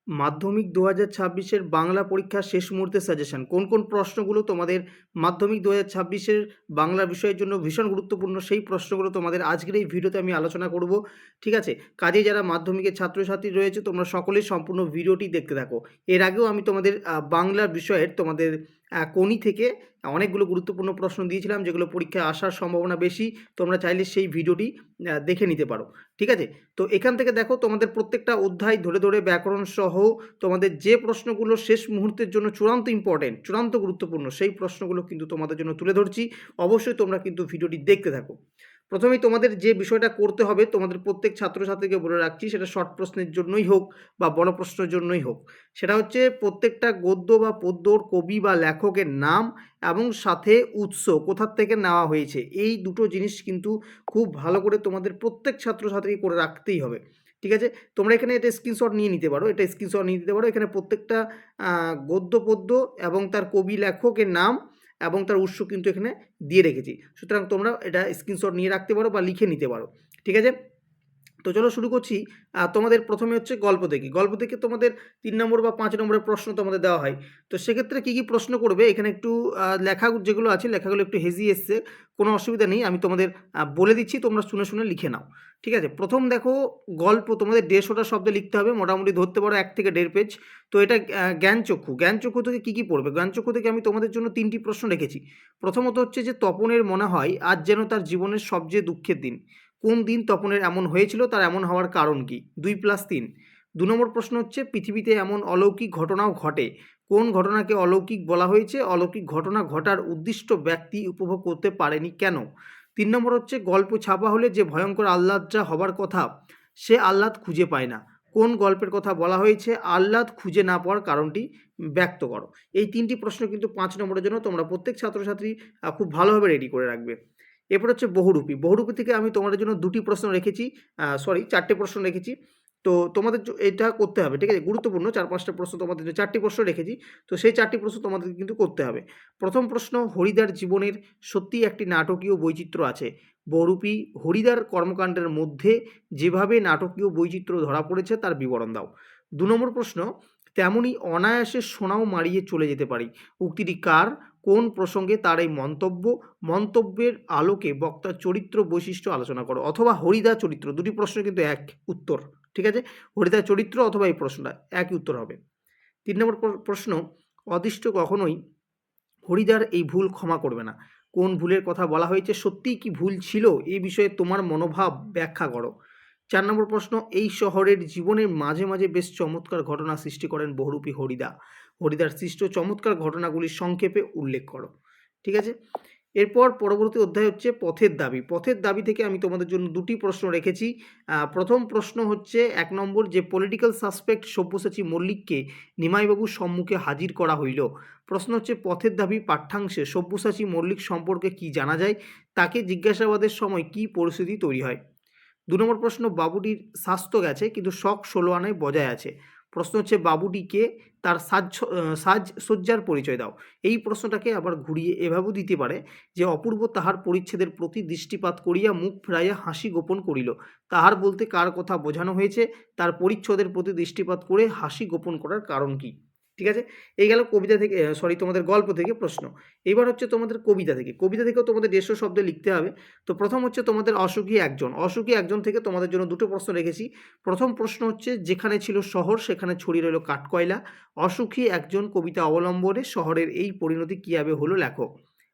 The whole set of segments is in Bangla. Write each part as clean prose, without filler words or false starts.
মাধ্যমিক 2026-এর বাংলা পরীক্ষার শেষ মুহূর্তের সাজেশন। কোন কোন প্রশ্নগুলো তোমাদের মাধ্যমিক 2026-এর বাংলা বিষয়ের জন্য ভীষণ গুরুত্বপূর্ণ, সেই প্রশ্নগুলো তোমাদের আজকের এই ভিডিওতে আমি আলোচনা করব। ঠিক আছে, কাজেই যারা মাধ্যমিকের ছাত্রছাত্রী রয়েছে তোমরা সকলেই সম্পূর্ণ ভিডিওটি দেখতে থাকো। এর আগেও আমি তোমাদের বাংলা বিষয়ের তোমাদের কোনি থেকে অনেকগুলো গুরুত্বপূর্ণ প্রশ্ন দিয়েছিলাম, যেগুলো পরীক্ষায় আসার সম্ভাবনা বেশি। তোমরা চাইলে সেই ভিডিওটি দেখে নিতে পারো। ঠিক আছে, তো এখান থেকে দেখো তোমাদের প্রত্যেকটা অধ্যায় ধরে ধরে ব্যাকরণ সহ তোমাদের যে প্রশ্নগুলো শেষ মুহূর্তের জন্য চূড়ান্ত ইম্পর্টেন্ট, চূড়ান্ত গুরুত্বপূর্ণ, সেই প্রশ্নগুলো কিন্তু তোমাদের জন্য তুলে ধরছি। অবশ্যই তোমরা কিন্তু ভিডিওটি দেখতে থাকো। প্রথমেই তোমাদের যে বিষয়টা করতে হবে, তোমাদের প্রত্যেক ছাত্রছাত্রীকে বলে রাখছি, সেটা শর্ট প্রশ্নের জন্যই হোক বা বড় প্রশ্নের জন্যই হোক, সেটা হচ্ছে প্রত্যেকটা গদ্য বা পদ্যর কবি বা লেখকের নাম এবং সাথে উৎস কোথার থেকে নেওয়া হয়েছে, এই দুটো জিনিস কিন্তু খুব ভালো করে তোমাদের প্রত্যেক ছাত্রছাত্রী করে রাখতেই হবে। ঠিক আছে, তোমরা এখানে এটা স্ক্রিনশট নিয়ে নিতে পারো, এখানে প্রত্যেকটা গদ্য পদ্য এবং তার কবি লেখকের নাম এবং তার উৎস কিন্তু এখানে দিয়ে রেখেছি। সুতরাং তোমরা এটা স্ক্রিনশট নিয়ে রাখতে পারো বা লিখে নিতে পারো। ঠিক আছে, তো চলো শুরু করছি। তোমাদের প্রথমে হচ্ছে গল্প থেকে তোমাদের 3 নম্বর বা 5 নম্বরের প্রশ্ন তোমাদের দেওয়া হয়। তো সেক্ষেত্রে কী কী প্রশ্ন করবে, এখানে একটু লেখা যেগুলো আছে, লেখাগুলো একটু হেজি এসছে, কোনো অসুবিধা নেই, আমি তোমাদের বলে দিচ্ছি, তোমরা শুনে শুনে লিখে নাও। ঠিক আছে, প্রথম দেখো, গল্প তোমাদের 150টা শব্দ লিখতে হবে, মোটামুটি ধরতে পারো 1 থেকে 1.5 পেজ। তো এটা জ্ঞানচক্ষু থেকে কী কী পড়বে, জ্ঞানচক্ষু থেকে আমি তোমাদের জন্য 3টি প্রশ্ন রেখেছি। প্রথমত হচ্ছে যে তপনের মনে হয় আজ যেন তার জীবনের সবচেয়ে দুঃখের দিন। কোন দিন তপনের এমন হয়েছিল, তার এমন হওয়ার কারণ কি? 2+3। 2 নম্বর প্রশ্ন হচ্ছে পৃথিবীতে এমন অলৌকিক ঘটনাও ঘটে, কোন ঘটনাকে অলৌকিক বলা হয়েছে? অলৌকিক ঘটনা ঘটার উদ্দিষ্ট ব্যক্তি উপভোগ করতে পারেনি কেন? 3 নম্বর হচ্ছে গল্প ছাপা হলে যে ভয়ঙ্কর আহ্লাদটা হবার কথা, সে আহ্লাদ খুঁজে পায় না, কোন গল্পের কথা বলা হয়েছে? আহ্লাদ খুঁজে না পাওয়ার কারণটি ব্যক্ত করো। এই 3টি প্রশ্ন কিন্তু 5 নম্বরের জন্য তোমরা প্রত্যেক ছাত্রছাত্রী খুব ভালোভাবে রেডি করে রাখবে। এরপর হচ্ছে বহুরূপী থেকে আমি তোমাদের জন্য 2টি প্রশ্ন রেখেছি, 4টে প্রশ্ন রেখেছি। তো তোমাদের এটা করতে হবে। ঠিক আছে, গুরুত্বপূর্ণ 4-5টা প্রশ্ন তোমাদের জন্য, 4টি প্রশ্ন রেখেছি। তো সেই 4টি প্রশ্ন তোমাদের কিন্তু করতে হবে। প্রথম প্রশ্ন, হরিদার জীবনের সত্যিই একটি নাটকীয় বৈচিত্র্য আছে। বহুরূপী হরিদার কর্মকাণ্ডের মধ্যে যেভাবে নাটকীয় বৈচিত্র্য ধরা পড়েছে তার বিবরণ দাও। 2 নম্বর প্রশ্ন, তেমনি অনায়াসে সোনাও মারিয়ে চলে যেতে পারি, উক্তিটি কার? কোন প্রসঙ্গে তার এই মন্তব্যের আলোকে বক্তার চরিত্র বৈশিষ্ট্য আলোচনা করো। অথবা হরিদা চরিত্র, 2টি প্রশ্ন কিন্তু এক উত্তর। ঠিক আছে, হরিদা চরিত্র অথবা এই প্রশ্নটা একই উত্তর হবে। 3 নম্বর প্রশ্ন, অদৃষ্ট কখনোই হরিদার এই ভুল ক্ষমা করবে না, কোন ভুলের কথা বলা হয়েছে? সত্যিই কি ভুল ছিল? এই বিষয়ে তোমার মনোভাব ব্যাখ্যা করো। 4 নম্বর প্রশ্ন, এই শহরের জীবনের মাঝে মাঝে বেশ চমৎকার ঘটনা সৃষ্টি করেন বহুরূপী হরিদার সৃষ্ট চমৎকার ঘটনাগুলি সংক্ষেপে উল্লেখ করো। ঠিক আছে, এরপর পরবর্তী অধ্যায় হচ্ছে পথের দাবি থেকে আমি তোমাদের জন্য 2টি প্রশ্ন রেখেছি। প্রথম প্রশ্ন হচ্ছে 1 নম্বর, যে পলিটিক্যাল সাসপেক্ট সব্যসাচী মল্লিককে নিমাইবাবুর সম্মুখে হাজির করা হইল। প্রশ্ন হচ্ছে পথের দাবি পাঠ্যাংশে সব্যসাচী মল্লিক সম্পর্কে কি জানা যায়, তাকে জিজ্ঞাসাবাদের সময় কি পরিস্থিতি তৈরি হয়। 2 নম্বর প্রশ্ন, বাবুটির স্বাস্থ্য গেছে কিন্তু শখ 16 আনায় বজায় আছে। প্রশ্ন হচ্ছে বাবুটিকে তার সাজসজ্জার পরিচয় দাও। এই প্রশ্নটাকে আবার ঘুরিয়ে এভাবেও দিতে পারে যে অপূর্ব তাহার পরিচ্ছেদের প্রতি দৃষ্টিপাত করিয়া মুখ ফিরাইয়া হাসি গোপন করিল। তাহার বলতে কার কথা বোঝানো হয়েছে? তার পরিচ্ছদের প্রতি দৃষ্টিপাত করে হাসি গোপন করার কারণ কি? ঠিক আছে, এই গেল কবিতা থেকে, তোমাদের গল্প থেকে প্রশ্ন। এবার হচ্ছে তোমাদের কবিতা থেকেও তোমাদের 150 শব্দ লিখতে হবে। তো প্রথম হচ্ছে তোমাদের অসুখী একজন থেকে তোমাদের জন্য 2টো প্রশ্ন রেখেছি। প্রথম প্রশ্ন হচ্ছে, যেখানে ছিল শহর সেখানে ছড়িয়ে রইল কাঠকয়লা, অসুখী একজন কবিতা অবলম্বনে শহরের এই পরিণতি কীভাবে হলো লেখো।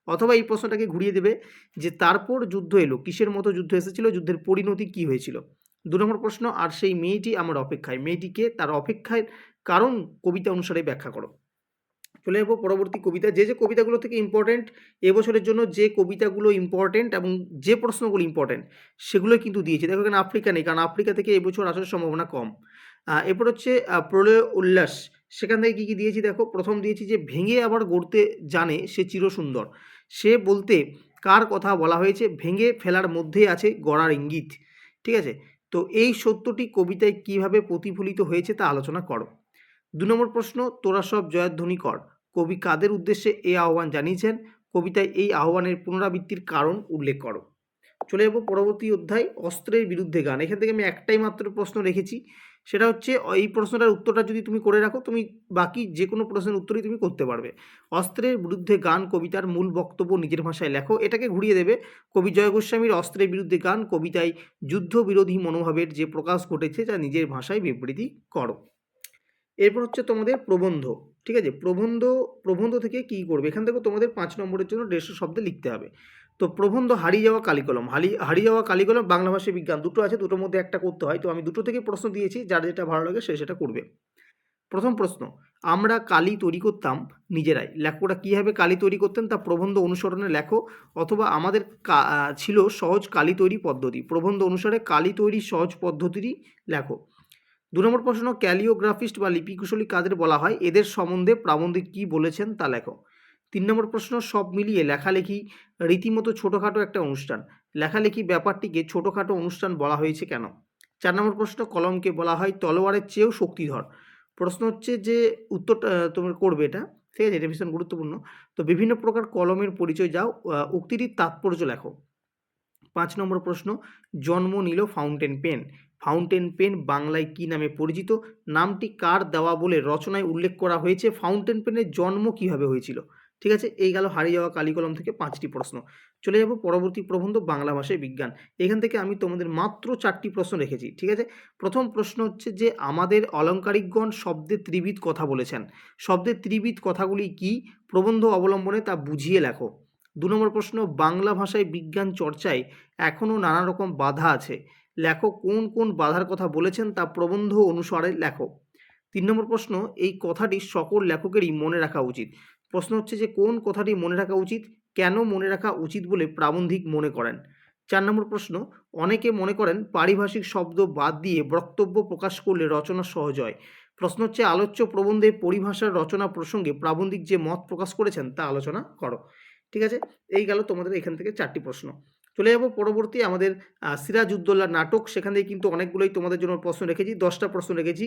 অথবা এই প্রশ্নটাকে ঘুরিয়ে দেবে যে তারপর যুদ্ধ এলো, কিসের মতো যুদ্ধ এসেছিল, যুদ্ধের পরিণতি কী হয়েছিল। 2 নম্বর প্রশ্ন, আর সেই মেয়েটি আমার অপেক্ষায়, মেয়েটিকে তার অপেক্ষায় কারণ কবিতা অনুসারে ব্যাখ্যা করো। চলে যাবো পরবর্তী কবিতা। যে কবিতাগুলো থেকে ইম্পর্টেন্ট এবছরের জন্য, যে কবিতাগুলো ইম্পর্টেন্ট এবং যে প্রশ্নগুলো ইম্পর্টেন্ট সেগুলোই কিন্তু দিয়েছি। দেখো এখানে আফ্রিকা নেই, কারণ আফ্রিকা থেকে এবছর আসার সম্ভাবনা কম। এরপর হচ্ছে প্রলয় উল্লাস, সেখান থেকে কী কী দিয়েছি দেখো। প্রথম দিয়েছি যে ভেঙে আবার গড়তে জানে সে চিরসুন্দর, সে বলতে কার কথা বলা হয়েছে? ভেঙে ফেলার মধ্যেই আছে গড়ার ইঙ্গিত। ঠিক আছে, তো এই সত্যটি কবিতায় কিভাবে প্রতিফলিত হয়েছে তা আলোচনা করো। 2 নম্বর প্রশ্ন, তোরা সব জয়ধ্বনি কর, কবি কাদের উদ্দেশ্যে এই আহ্বান জানিয়েছেন? কবিতায় এই আহ্বানের পুনরাবৃত্তির কারণ উল্লেখ করো। চলে যাব পরবর্তী অধ্যায়, অস্ত্রের বিরুদ্ধে গান। এখান থেকে আমি একটাই মাত্র প্রশ্ন রেখেছি সেটা হচ্ছে এই প্রশ্নটার উত্তরটা যদি তুমি করে রাখো, তুমি বাকি যে কোনো প্রশ্নের উত্তরই তুমি করতে পারবে। অস্ত্রের বিরুদ্ধে গান কবিতার মূল বক্তব্য নিজের ভাষায় লেখো, এটাকে ঘুরিয়ে দেবে। কবি জয় গোস্বামীর অস্ত্রের বিরুদ্ধে গান কবিতায় যুদ্ধ বিরোধী মনোভাবের যে প্রকাশ ঘটেছে তা নিজের ভাষায় বিবৃতি করো। এরপর হচ্ছে তোমাদের প্রবন্ধ। ঠিক আছে, প্রবন্ধ থেকে কি করবে, এখান থেকে তোমাদের 5 নম্বরের জন্য 150 শব্দে লিখতে হবে। তো প্রবন্ধ হারিয়ে যাওয়া কালিকলম, হারিয়ে যাওয়া কালিকলম, বাংলা ভাষা বিজ্ঞান, দুটো আছে, দুটোর মধ্যে একটা করতে হয়। তো আমি দুটো থেকে প্রশ্ন দিয়েছি, যার যেটা ভালো লাগে সে সেটা করবে। প্রথম প্রশ্ন, আমরা কালি তৈরি করতাম নিজেরাই, লেখকরা কীভাবে কালি তৈরি করতেন তা প্রবন্ধ অনুসরণে লেখো, অথবা আমাদের ছিল সহজ কালি তৈরি পদ্ধতি, প্রবন্ধ অনুসারে কালি তৈরির সহজ পদ্ধতিটি লেখো। 2 নম্বর প্রশ্ন, ক্যালিওগ্রাফিস্ট বা লিপিকুশলী কাদের বলা হয়, এদের সম্বন্ধে প্রাবন্ধিক কী বলেছেন তা লেখো। 3 নম্বর প্রশ্ন, সব মিলিয়ে লেখালেখি রীতিমতো ছোটোখাটো একটা অনুষ্ঠান, লেখালেখি ব্যাপারটিকে ছোটোখাটো অনুষ্ঠান বলা হয়েছে কেন। 4 নম্বর প্রশ্ন, কলমকে বলা হয় তলোয়ারের চেয়েও শক্তিধর। প্রশ্ন হচ্ছে যে উত্তরটা তোমরা করবে এটা, ঠিক আছে, এটা ভীষণ গুরুত্বপূর্ণ। তো বিভিন্ন প্রকার কলমের পরিচয় দাও, উক্তিটির তাৎপর্য লেখো। 5 নম্বর প্রশ্ন, জন্ম নিল ফাউন্টেন পেন, ফাউন্টেন পেন বাংলায় কী নামে পরিচিত, নামটি কার দেওয়া বলে রচনায় উল্লেখ করা হয়েছে, ফাউন্টেন পেনের জন্ম কীভাবে হয়েছিল। ঠিক আছে, এই গেল হারিয়ে যাওয়া কালিকলম থেকে 5টি প্রশ্ন। চলে যাব পরবর্তী প্রবন্ধ, বাংলা ভাষায় বিজ্ঞান। এখান থেকে আমি তোমাদের মাত্র 4টি প্রশ্ন রেখেছি। ঠিক আছে, প্রথম প্রশ্ন হচ্ছে যে আমাদের অলংকারিকগণ শব্দে ত্রিবিধ কথা বলেছেন, শব্দের ত্রিবিধ কথাগুলি কি, প্রবন্ধ অবলম্বনে তা বুঝিয়ে লেখো। 2 নম্বর প্রশ্ন, বাংলা ভাষায় বিজ্ঞান চর্চায় এখনও নানা রকম বাধা আছে, লেখক কোন কোন বাধার কথা বলেছেন তা প্রবন্ধ অনুসারে লেখো। 3 নম্বর প্রশ্ন, এই কথাটি সকল লেখকেরই মনে রাখা উচিত, প্রশ্ন হচ্ছে যে কোন কথাটি মনে রাখা উচিত, কেন মনে রাখা উচিত বলে প্রাবন্ধিক মনে করেন। 4 নম্বর প্রশ্ন, অনেকে মনে করেন পারিভাষিক শব্দ বাদ দিয়ে বক্তব্য প্রকাশ করলে রচনা সহজ হয়, প্রশ্ন হচ্ছে আলোচ্য প্রবন্ধে পরিভাষার রচনা প্রসঙ্গে প্রাবন্ধিক যে মত প্রকাশ করেছেন তা আলোচনা করো। ঠিক আছে, এই গেল তোমাদের এখান থেকে 4টি প্রশ্ন। চলে যাব পরবর্তী আমাদের সিরাজউদ্দৌলা নাটক, সেখান থেকে কিন্তু অনেকগুলোই তোমাদের জন্য প্রশ্ন রেখেছি, 10টা প্রশ্ন রেখেছি।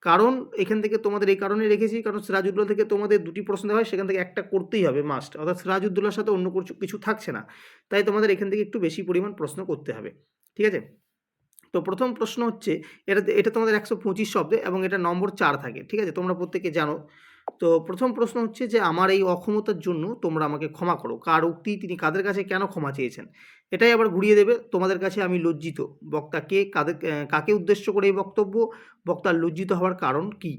কারণ এখান থেকে তোমাদের এই কারণে রেখেছি, কারণ সিরাজউদ্দৌলা থেকে তোমাদের 2টি প্রশ্ন দেওয়া হয়, সেখান থেকে একটা করতেই হবে মাস্ট, অর্থাৎ সিরাজউদ্দৌলার সাথে অন্য কিছু থাকছে না, তাই তোমাদের এখান থেকে একটু বেশি পরিমাণ প্রশ্ন করতে হবে। ঠিক আছে, তো প্রথম প্রশ্ন হচ্ছে, এটা তোমাদের 125 শব্দে এবং এটা নম্বর 4 থাকে। ঠিক আছে, তোমরা প্রত্যেকে জানো। তো প্রথম প্রশ্ন হচ্ছে যে আমার এই অক্ষমতার জন্য তোমরা আমাকে ক্ষমা করো, কার উক্তি, তিনি কাদের কাছে কেন ক্ষমা চেয়েছেন। এটাই আবার ঘুরিয়ে দেবে, তোমাদের কাছে আমি লজ্জিত, বক্তা কে, কাকে উদ্দেশ্য করে এই বক্তব্য, বক্তার লজ্জিত হওয়ার কারণ কি।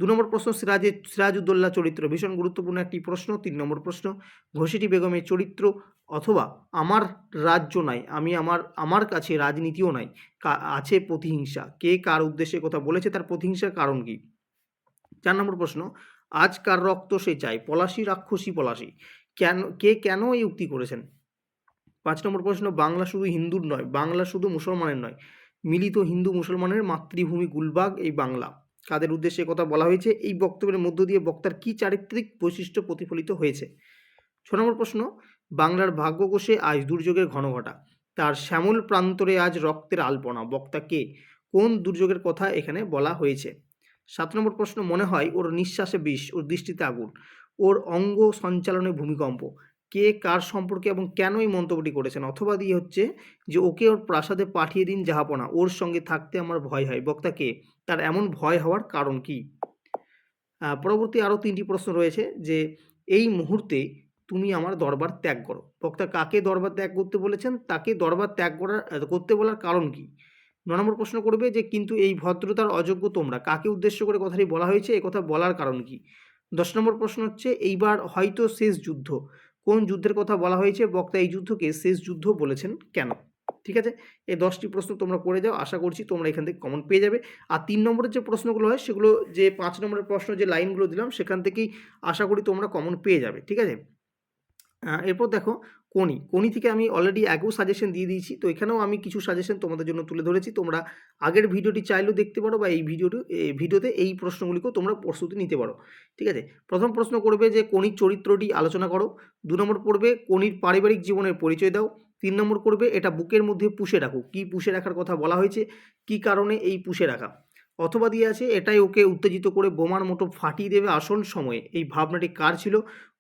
2 নম্বর প্রশ্ন, সিরাজউদ্দৌলা চরিত্র, ভীষণ গুরুত্বপূর্ণ একটি প্রশ্ন। 3 নম্বর প্রশ্ন, ঘসেটি বেগমের চরিত্র, অথবা আমার রাজ্য নাই, আমার কাছে রাজনীতিও নাই, আছে প্রতিহিংসা, কে কার উদ্দেশ্যে কথা বলেছে, তার প্রতিহিংসার কারণ কি। 4 নম্বর প্রশ্ন, আজ কার রক্ত সে চায়, পলাশী রাক্ষসী পলাশী, কেন এই উক্তি করেছেন। 5 নম্বর প্রশ্ন, বাংলা শুধু হিন্দুর নয়, বাংলা শুধু মুসলমানের নয়, মিলিত হিন্দু মুসলমানের মাতৃভূমি গুলবাগ এই বাংলা, কাদের উদ্দেশ্যে কথা বলা হয়েছে, এই বক্তব্যের মধ্য দিয়ে বক্তার কী চারিত্রিক বৈশিষ্ট্য প্রতিফলিত হয়েছে। 6 নম্বর প্রশ্ন, বাংলার ভাগ্যকোষে আজ দুর্যোগের ঘনঘটা, তার শ্যামল প্রান্তরে আজ রক্তের আলপনা, বক্তা কে, কোন দুর্যোগের কথা এখানে বলা হয়েছে। 7 নম্বর প্রশ্ন, মনে হয় ওর নিঃশ্বাসে বিষ, ওর দৃষ্টিতে আগুন, ওর অঙ্গ সঞ্চালনে ভূমিকম্প, কে কার সম্পর্কে এবং কেন এই মন্তব্যটি করেছেন, অথবা দিয়ে হচ্ছে যে ওকে ওর প্রাসাদে পাঠিয়ে দিন জাহাপনা, ওর সঙ্গে থাকতে আমার ভয় হয়, বক্তা কে, তার এমন ভয় হওয়ার কারণ কি। পরবর্তী আরও 3টি প্রশ্ন রয়েছে, যে এই মুহূর্তে তুমি আমার দরবার ত্যাগ করো, বক্তা কাকে দরবার ত্যাগ করতে বলেছেন, তাকে দরবার ত্যাগ করতে বলার কারণ কি। 9 নম্বর প্রশ্ন করবে যে কিন্তু এই ভদ্রতার অযোগ্য তোমরা, কাকে উদ্দেশ্য করে কথাটি বলা হয়েছে, এ কথা বলার কারণ কি। 10 নম্বর প্রশ্ন হচ্ছে এইবার হয়তো শেষ যুদ্ধ, কোন যুদ্ধের কথা বলা হয়েছে, বক্তা এই যুদ্ধকে শেষ যুদ্ধ বলেছেন কেন। ঠিক আছে, এই 10টি প্রশ্ন তোমরা করে যাও, আশা করছি তোমরা এখান থেকে কমন পেয়ে যাবে। আর 3 নম্বরের যে প্রশ্নগুলো হয় সেগুলো, যে 5 নম্বরের প্রশ্ন যে লাইনগুলো দিলাম সেখান থেকেই আশা করি তোমরা কমন পেয়ে যাবে। ঠিক আছে, এরপর দেখো কোনি থেকে আমি অলরেডি আগেও সাজেশন দিয়ে দিয়েছি, তো এখানেও আমি কিছু সাজেশন তোমাদের জন্য তুলে ধরেছি, তোমরা আগের ভিডিওটি চাইলেও দেখতে পারো, বা এই ভিডিওতে এই প্রশ্নগুলিকেও তোমরা প্রস্তুতি নিতে পারো। ঠিক আছে, প্রথম প্রশ্ন করবে যে কোনির চরিত্রটি আলোচনা করো। 2 নম্বর পড়বে কোনির পারিবারিক জীবনের পরিচয় দাও। 3 নম্বর করবে এটা বুকের মধ্যে পুষে রাখো, কি পুষে রাখার কথা বলা হয়েছে, কি কারণে এই পুষে রাখা, অথবা দিয়ে আছে এটাই ওকে উত্তেজিত করে বোমার মতো ফাটিয়ে দেবে আসল সময়ে। এই ভাবনাটি কার ছিল?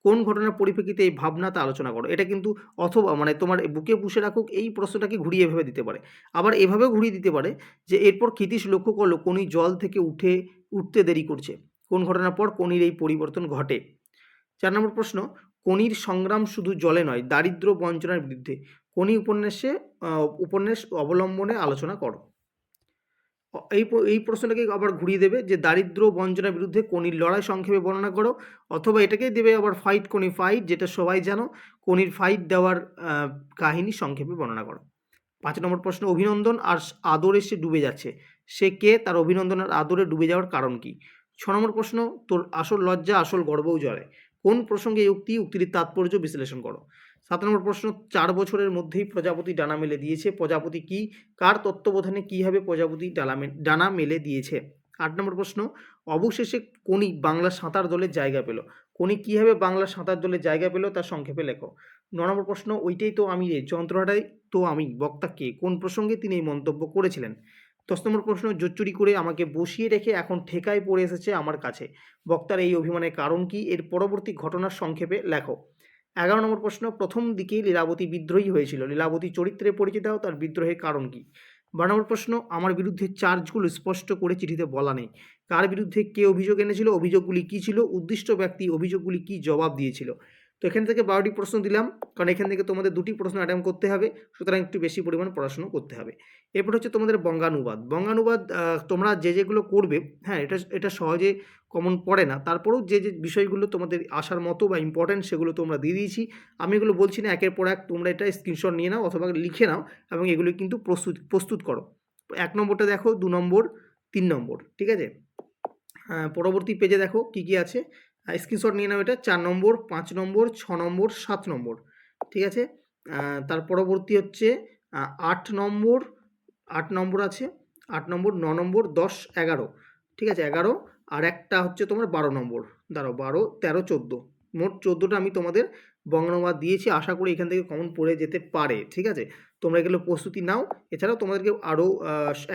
কোন ঘটনার পরিপ্রেক্ষিতে এই ভাবনা তা আলোচনা করো। এটা কিন্তু অথবা মানে তোমার বুকে পুষে রাখুক এই প্রশ্নটাকে ঘুরিয়ে এভাবে দিতে পারে। আবার এভাবেও ঘুরিয়ে দিতে পারে যে এরপর ক্ষিতীশ লক্ষ্য করলো কোনি জল থেকে উঠতে দেরি করছে। কোন ঘটনার পর কোনির এই পরিবর্তন ঘটে? 4 নম্বর প্রশ্ন, কোনির সংগ্রাম শুধু জলে নয়, দারিদ্র্য বঞ্চনার বিরুদ্ধে। কোনি উপন্যাস অবলম্বনে আলোচনা করো। এই প্রশ্নটাকে আবার ঘুরিয়ে দেবে যে দারিদ্র্য বঞ্চনার বিরুদ্ধে কোনির লড়াই সংক্ষেপে বর্ণনা করো, অথবা এটাকেই দেবে আবার ফাইট কোনি ফাইট, যেটা সবাই জানো, কোনির ফাইট দেওয়ার কাহিনী সংক্ষেপে বর্ণনা করো। 5 নম্বর প্রশ্ন, অভিনন্দন আর আদরে সে ডুবে যাচ্ছে। সে কে? তার অভিনন্দন আর আদরে ডুবে যাওয়ার কারণ কি? 6 নম্বর প্রশ্ন, তোর আসল লজ্জা আসল গর্বও জ্বলে। কোন প্রসঙ্গে এই উক্তির তাৎপর্য বিশ্লেষণ করো। 7 নম্বর প্রশ্ন, 4 বছরের মধ্যেই প্রজাপতি ডানা মেলে দিয়েছে। প্রজাপতি কি? কার তত্ত্বাবধানে কীভাবে প্রজাপতি ডানা মেলে দিয়েছে? 8 নম্বর প্রশ্ন, অবশেষে কোনি বাংলা সাঁতার দলের জায়গা পেল। কোনি কীভাবে বাংলা সাঁতার দলের জায়গা পেল তা সংক্ষেপে লেখো। 9 নম্বর প্রশ্ন, ওইটাই তো আমি রে, যন্ত্রটাই তো আমি, বক্তা কে? কোন প্রসঙ্গে তিনি এই মন্তব্য করেছিলেন? 10 নম্বর প্রশ্ন, জোচ্চুরি করে আমাকে বসিয়ে রেখে এখন ঠেকায় পড়ে এসেছে আমার কাছে। বক্তার এই অভিমানের কারণ কি? এর পরবর্তী ঘটনার সংক্ষেপে লেখো। 11 নম্বর প্রশ্ন, প্রথম দিকেই লীলাবতী বিদ্রোহী হয়েছিল। লীলাবতী চরিত্রে পরিচয় দাও, তার বিদ্রোহের কারণ কি? 12 নম্বর প্রশ্ন, আমার বিরুদ্ধে চার্জগুলো স্পষ্ট করে চিঠিতে বলা নেই। কার বিরুদ্ধে কে অভিযোগ এনেছিল? অভিযোগগুলি কী ছিল? উদ্দিষ্ট ব্যক্তি অভিযোগগুলি কী জবাব দিয়েছিল? তো এখান থেকে 12টি প্রশ্ন দিলাম, কারণ এখান থেকে তোমাদের 2টি প্রশ্ন অ্যাটেম্প করতে হবে, সুতরাং একটু বেশি পরিমাণ পড়াশোনা করতে হবে। এরপর হচ্ছে তোমাদের বঙ্গানুবাদ। তোমরা যেগুলো করবে, হ্যাঁ, এটা সহজে কমন পড়ে না, তারপরেও যে বিষয়গুলো তোমাদের আসার মতো বা ইম্পর্ট্যান্ট সেগুলো তোমরা দিয়ে দিয়েছি। আমি এগুলো বলছি না, একের পর এক তোমরা এটা স্ক্রিনশট নিয়ে নাও অথবা লিখে নাও এবং এগুলো কিন্তু প্রস্তুত করো। 1 নম্বরটা দেখো, 2 নম্বর, 3 নম্বর, ঠিক আছে? পরবর্তী পেজে দেখো কি কি আছে, স্ক্রিনশট নিয়ে নাও এটা। 4 নম্বর, 5 নম্বর, 6 নম্বর, 7 নম্বর, ঠিক আছে? তার পরবর্তী হচ্ছে 8 নম্বর, 8 নম্বর আছে, 8 নম্বর, 9 নম্বর, 10, 11, ঠিক আছে? 11, আর একটা হচ্ছে তোমার 12 নম্বর। দাঁড়াও, 12, 13, 14, মোট 14টা আমি তোমাদের বঙ্গানুবাদ দিয়েছি। আশা করি এখান থেকে কমন পড়ে যেতে পারে, ঠিক আছে? তোমরা এগুলো প্রস্তুতি নাও। এছাড়াও তোমাদেরকে আরও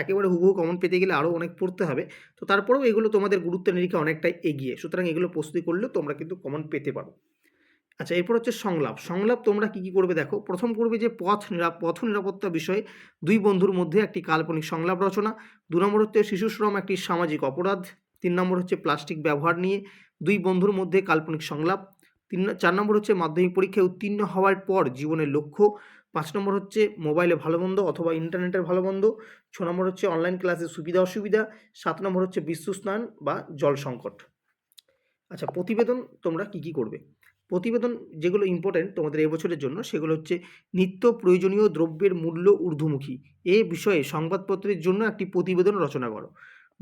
একেবারে হুবহু কমন পেতে গেলে আরও অনেক পড়তে হবে। তো তারপরেও এগুলো তোমাদের গুরুত্বের নিরিখে অনেকটাই এগিয়ে, সুতরাং এগুলো প্রস্তুতি করলেও তোমরা কিন্তু কমন পেতে পারো। আচ্ছা, এরপর হচ্ছে সংলাপ তোমরা কি করবে দেখো। প্রথম করবে যে পথ নিরাপত্তা বিষয়ে 2 বন্ধুর মধ্যে একটি কাল্পনিক সংলাপ রচনা। 2 নম্বর হচ্ছে শিশুশ্রম একটি সামাজিক অপরাধ। 3 নম্বর হচ্ছে প্লাস্টিক ব্যবহার নিয়ে 2 বন্ধুর মধ্যে কাল্পনিক সংলাপ। 4 নম্বর হচ্ছে মাধ্যমিক পরীক্ষায় উত্তীর্ণ হওয়ার পর জীবনের লক্ষ্য। 5 নম্বর হচ্ছে মোবাইলে ভালো মন্দ অথবা ইন্টারনেটের ভালো মন্দ। 6 নম্বর হচ্ছে অনলাইন ক্লাসের সুবিধা অসুবিধা। 7 নম্বর হচ্ছে বিশ্ব স্নান বা জল সংকট। আচ্ছা, প্রতিবেদন তোমরা কি করবে। প্রতিবেদন যেগুলো ইম্পর্টেন্ট তোমাদের এবছরের জন্য সেগুলো হচ্ছে নিত্য প্রয়োজনীয় দ্রব্যের মূল্য ঊর্ধ্বমুখী, এ বিষয়ে সংবাদপত্রের জন্য একটি প্রতিবেদন রচনা করো।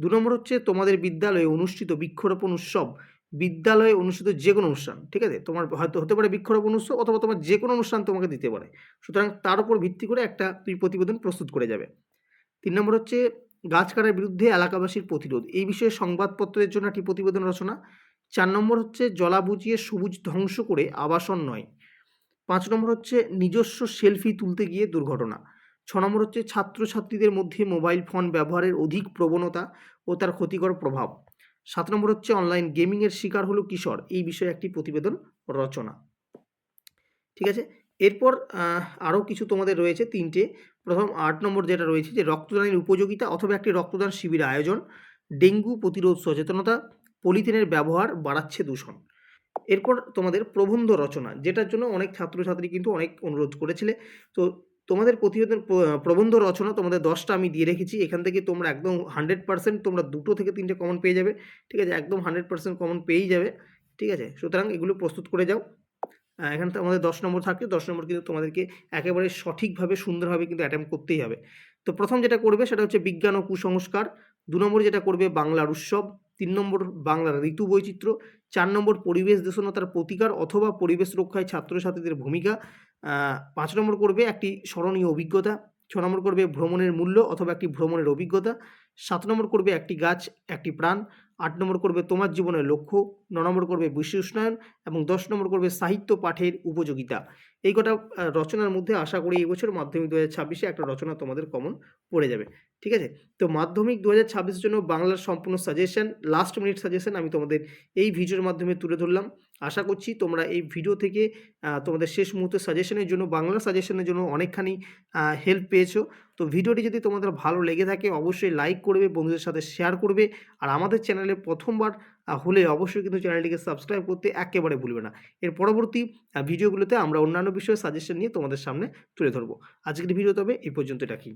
2 নম্বর হচ্ছে তোমাদের বিদ্যালয়ে অনুষ্ঠিত বৃক্ষরোপণ উৎসব। বিদ্যালয়ে অনুষ্ঠিত যে কোনো অনুষ্ঠান, ঠিক আছে? তোমার হয়তো হতে পারে বৃক্ষরোপণ উৎসব অথবা তোমার যে কোনো অনুষ্ঠান তোমাকে দিতে পারে, সুতরাং তার উপর ভিত্তি করে একটা তুমি প্রতিবেদন প্রস্তুত করে যাবে। 3 নম্বর হচ্ছে গাছ কাটার বিরুদ্ধে এলাকাবাসীর প্রতিরোধ, এই বিষয়ে সংবাদপত্রের জন্য একটি প্রতিবেদন রচনা। 4 নম্বর হচ্ছে জলা বুঝিয়ে সবুজ ধ্বংস করে আবাসন নয়। 5 নম্বর হচ্ছে নিজস্ব সেলফি তুলতে গিয়ে দুর্ঘটনা। 6 নম্বর হচ্ছে ছাত্রছাত্রীদের মধ্যে মোবাইল ফোন ব্যবহারের অধিক প্রবণতা ও তার ক্ষতিকর প্রভাব। 7 নম্বর হচ্ছে অনলাইন গেমিংয়ের শিকার হলো কিশোর, এই বিষয়ে একটি প্রতিবেদন রচনা, ঠিক আছে? এরপর আরও কিছু তোমাদের রয়েছে 3টে। প্রথম 8 নম্বর যেটা রয়েছে যে রক্তদানের উপযোগিতা অথবা একটি রক্তদান শিবির আয়োজন, ডেঙ্গু প্রতিরোধ সচেতনতা, পলিথিনের ব্যবহার বাড়াচ্ছে দূষণ। এরপর তোমাদের প্রবন্ধ রচনা, যেটার জন্য অনেক ছাত্রছাত্রী কিন্তু অনেক অনুরোধ করেছিলে। তো তোমাদের প্রবন্ধ রচনা তোমাদের 10টা আমি দিয়ে রেখেছি। এখান থেকে তোমরা একদম 100% তোমরা 2 থেকে 3টে কমন পেয়ে যাবে, ঠিক আছে? একদম 100% কমন পেয়েই যাবে, ঠিক আছে? সুতরাং এগুলো প্রস্তুত করে যাও। এখানে তো আমাদের 10 নম্বর থাকে, 10 নম্বর কিন্তু তোমাদেরকে একেবারে সঠিকভাবে সুন্দরভাবে কিন্তু অ্যাটেম্প করতেই হবে। তো প্রথম যেটা করবে সেটা হচ্ছে বিজ্ঞান ও কুসংস্কার। 2 নম্বর যেটা করবে বাংলার উৎসব। 3 নম্বর বাংলার ঋতু বৈচিত্র্য। 4 নম্বর পরিবেশ দূষণতার প্রতিকার অথবা পরিবেশ রক্ষায় ছাত্রছাত্রীদের ভূমিকা। 5 নম্বর করবে একটি স্মরণীয় অভিজ্ঞতা। 6 নম্বর করবে ভ্রমণের মূল্য অথবা একটি ভ্রমণের অভিজ্ঞতা। 7 নম্বর করবে একটি গাছ একটি প্রাণ। 8 নম্বর করবে তোমার জীবনের লক্ষ্য। 9 নম্বর করবে বিশ্ব উষ্ণায়ন এবং 10 নম্বর করবে সাহিত্য পাঠের উপযোগিতা। এই কটা রচনার মধ্যে আশা করি এবছর মাধ্যমিক 2026 একটা রচনা তোমাদের কমন পড়ে যাবে। ঠিক আছে? তো মাধ্যমিক 2026 এর জন্য বাংলার সম্পূর্ণ সাজেশন, লাস্ট মিনিট সাজেশন আমি তোমাদের এই ভিডিওর মাধ্যমে তুলে ধরলাম। আশা করছি তোমরা এই ভিডিও থেকে তোমাদের শেষ মুহূর্তের সাজেশনের জন্য, বাংলা সাজেশনের জন্য অনেকখানি হেল্প পেয়েছো। তো ভিডিওটি যদি তোমাদের ভালো লেগে থাকে অবশ্যই লাইক করবে, বন্ধুদের সাথে শেয়ার করবে। আর আমাদের চ্যানেলে প্রথমবার হলে অবশ্যই কিন্তু চ্যানেলটিকে সাবস্ক্রাইব করতে একেবারে ভুলবে না। এর পরবর্তী ভিডিওগুলোতে আমরা অন্যান্য বিষয়ে সাজেশন নিয়ে তোমাদের সামনে তুলে ধরবো। আজকের ভিডিও তবে এই পর্যন্ত রাখি।